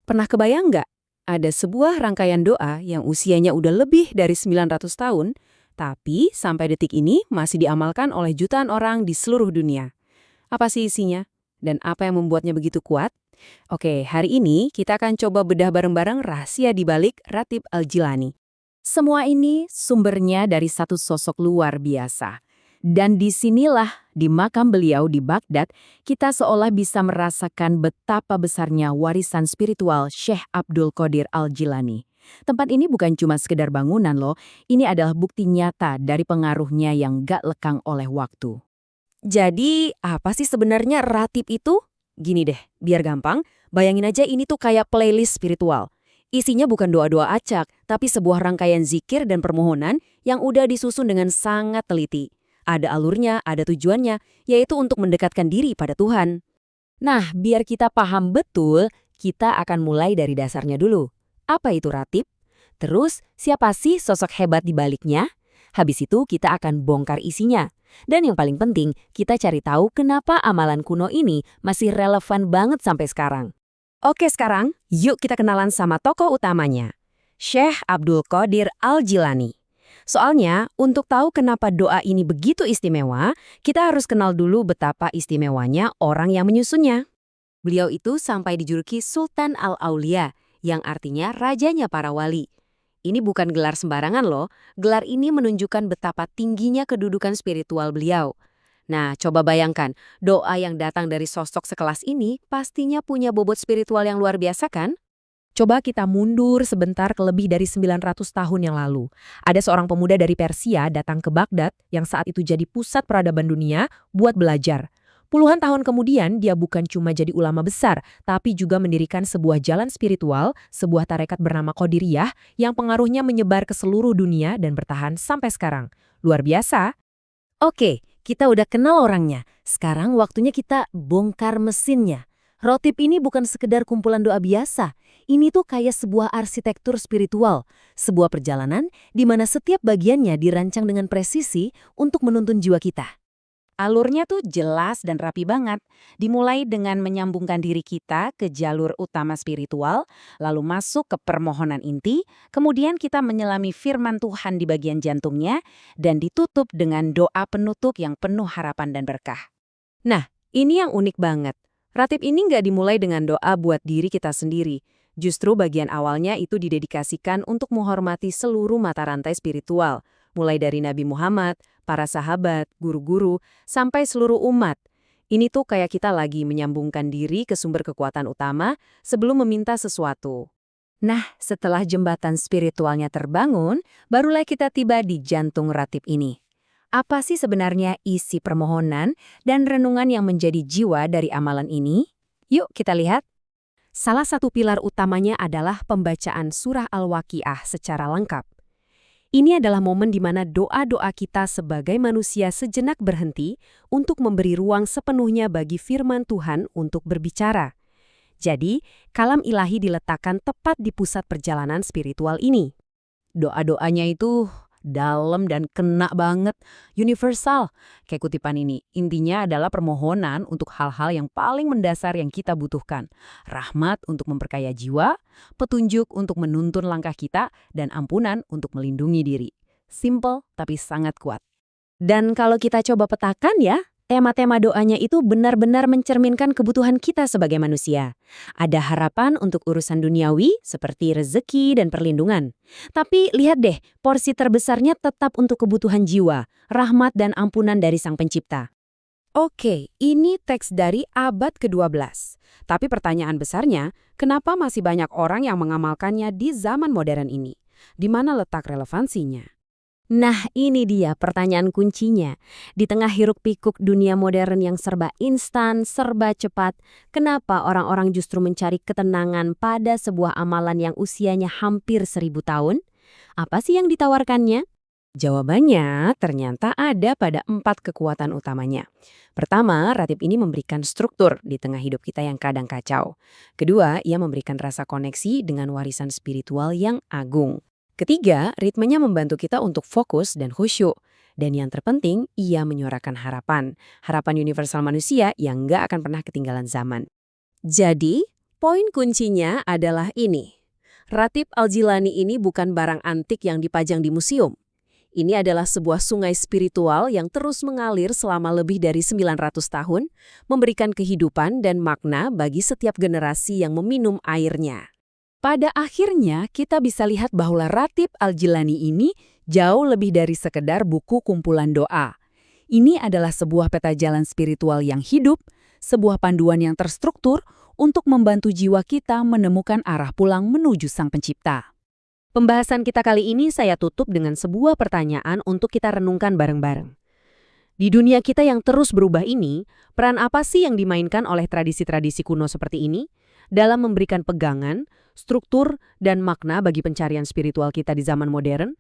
Pernah kebayang nggak? Ada sebuah rangkaian doa yang usianya udah lebih dari 900 tahun, tapi sampai detik ini masih diamalkan oleh jutaan orang di seluruh dunia. Apa sih isinya? Dan apa yang membuatnya begitu kuat? Oke, hari ini kita akan coba bedah bareng-bareng rahasia di balik Ratib Al-Jilani. Semua ini sumbernya dari satu sosok luar biasa. Dan disinilah, di makam beliau di Baghdad, kita seolah bisa merasakan betapa besarnya warisan spiritual Syekh Abdul Qadir Al-Jilani. Tempat ini bukan cuma sekedar bangunan loh, ini adalah bukti nyata dari pengaruhnya yang gak lekang oleh waktu. Jadi, apa sih sebenarnya ratib itu? Gini deh, biar gampang, bayangin aja ini tuh kayak playlist spiritual. Isinya bukan doa-doa acak, tapi sebuah rangkaian zikir dan permohonan yang udah disusun dengan sangat teliti. Ada alurnya, ada tujuannya, yaitu untuk mendekatkan diri pada Tuhan. Nah, biar kita paham betul, kita akan mulai dari dasarnya dulu. Apa itu ratib? Terus, siapa sih sosok hebat di baliknya? Habis itu kita akan bongkar isinya. Dan yang paling penting, kita cari tahu kenapa amalan kuno ini masih relevan banget sampai sekarang. Oke, sekarang yuk kita kenalan sama tokoh utamanya, Syekh Abdul Qadir Al-Jilani. Soalnya, untuk tahu kenapa doa ini begitu istimewa, kita harus kenal dulu betapa istimewanya orang yang menyusunnya. Beliau itu sampai dijuluki Sultan Al-Aulia, yang artinya rajanya para wali. Ini bukan gelar sembarangan loh, gelar ini menunjukkan betapa tingginya kedudukan spiritual beliau. Nah, coba bayangkan, doa yang datang dari sosok sekelas ini pastinya punya bobot spiritual yang luar biasa kan? Coba kita mundur sebentar ke lebih dari 900 tahun yang lalu. Ada seorang pemuda dari Persia datang ke Baghdad yang saat itu jadi pusat peradaban dunia buat belajar. Puluhan tahun kemudian, dia bukan cuma jadi ulama besar, tapi juga mendirikan sebuah jalan spiritual, sebuah tarekat bernama Qadiriyah yang pengaruhnya menyebar ke seluruh dunia dan bertahan sampai sekarang. Luar biasa. Oke, kita udah kenal orangnya. Sekarang waktunya kita bongkar mesinnya. Rotib ini bukan sekedar kumpulan doa biasa. Ini tuh kayak sebuah arsitektur spiritual, sebuah perjalanan di mana setiap bagiannya dirancang dengan presisi untuk menuntun jiwa kita. Alurnya tuh jelas dan rapi banget. Dimulai dengan menyambungkan diri kita ke jalur utama spiritual, lalu masuk ke permohonan inti, kemudian kita menyelami firman Tuhan di bagian jantungnya, dan ditutup dengan doa penutup yang penuh harapan dan berkah. Nah, ini yang unik banget. Ratib ini nggak dimulai dengan doa buat diri kita sendiri. Justru bagian awalnya itu didedikasikan untuk menghormati seluruh mata rantai spiritual, mulai dari Nabi Muhammad, para sahabat, guru-guru, sampai seluruh umat. Ini tuh kayak kita lagi menyambungkan diri ke sumber kekuatan utama sebelum meminta sesuatu. Nah, setelah jembatan spiritualnya terbangun, barulah kita tiba di jantung ratib ini. Apa sih sebenarnya isi permohonan dan renungan yang menjadi jiwa dari amalan ini? Yuk kita lihat. Salah satu pilar utamanya adalah pembacaan surah Al-Waqiah secara lengkap. Ini adalah momen di mana doa-doa kita sebagai manusia sejenak berhenti untuk memberi ruang sepenuhnya bagi firman Tuhan untuk berbicara. Jadi, kalam ilahi diletakkan tepat di pusat perjalanan spiritual ini. Doa-doanya itu dalam dan kena banget, universal. Kayak kutipan ini, intinya adalah permohonan untuk hal-hal yang paling mendasar yang kita butuhkan. Rahmat untuk memperkaya jiwa, petunjuk untuk menuntun langkah kita, dan ampunan untuk melindungi diri. Simple tapi sangat kuat. Dan kalau kita coba petakan ya, tema-tema doanya itu benar-benar mencerminkan kebutuhan kita sebagai manusia. Ada harapan untuk urusan duniawi seperti rezeki dan perlindungan. Tapi lihat deh, porsi terbesarnya tetap untuk kebutuhan jiwa, rahmat dan ampunan dari Sang Pencipta. Oke, ini teks dari abad ke-12. Tapi pertanyaan besarnya, kenapa masih banyak orang yang mengamalkannya di zaman modern ini? Di mana letak relevansinya? Nah, ini dia pertanyaan kuncinya. Di tengah hiruk-pikuk dunia modern yang serba instan, serba cepat, kenapa orang-orang justru mencari ketenangan pada sebuah amalan yang usianya hampir 1000 tahun? Apa sih yang ditawarkannya? Jawabannya ternyata ada pada 4 kekuatan utamanya. Pertama, ratib ini memberikan struktur di tengah hidup kita yang kadang kacau. Kedua, ia memberikan rasa koneksi dengan warisan spiritual yang agung. Ketiga, ritmenya membantu kita untuk fokus dan khusyuk. Dan yang terpenting, ia menyuarakan harapan. Harapan universal manusia yang nggak akan pernah ketinggalan zaman. Jadi, Poin kuncinya adalah ini. Ratib Al-Jilani ini bukan barang antik yang dipajang di museum. Ini adalah sebuah sungai spiritual yang terus mengalir selama lebih dari 900 tahun, memberikan kehidupan dan makna bagi setiap generasi yang meminum airnya. Pada akhirnya, kita bisa lihat bahwa Ratib Al-Jilani ini jauh lebih dari sekedar buku kumpulan doa. Ini adalah sebuah peta jalan spiritual yang hidup, sebuah panduan yang terstruktur untuk membantu jiwa kita menemukan arah pulang menuju Sang Pencipta. Pembahasan kita kali ini saya tutup dengan sebuah pertanyaan untuk kita renungkan bareng-bareng. Di dunia kita yang terus berubah ini, peran apa sih yang dimainkan oleh tradisi-tradisi kuno seperti ini dalam memberikan pegangan, struktur, dan makna bagi pencarian spiritual kita di zaman modern?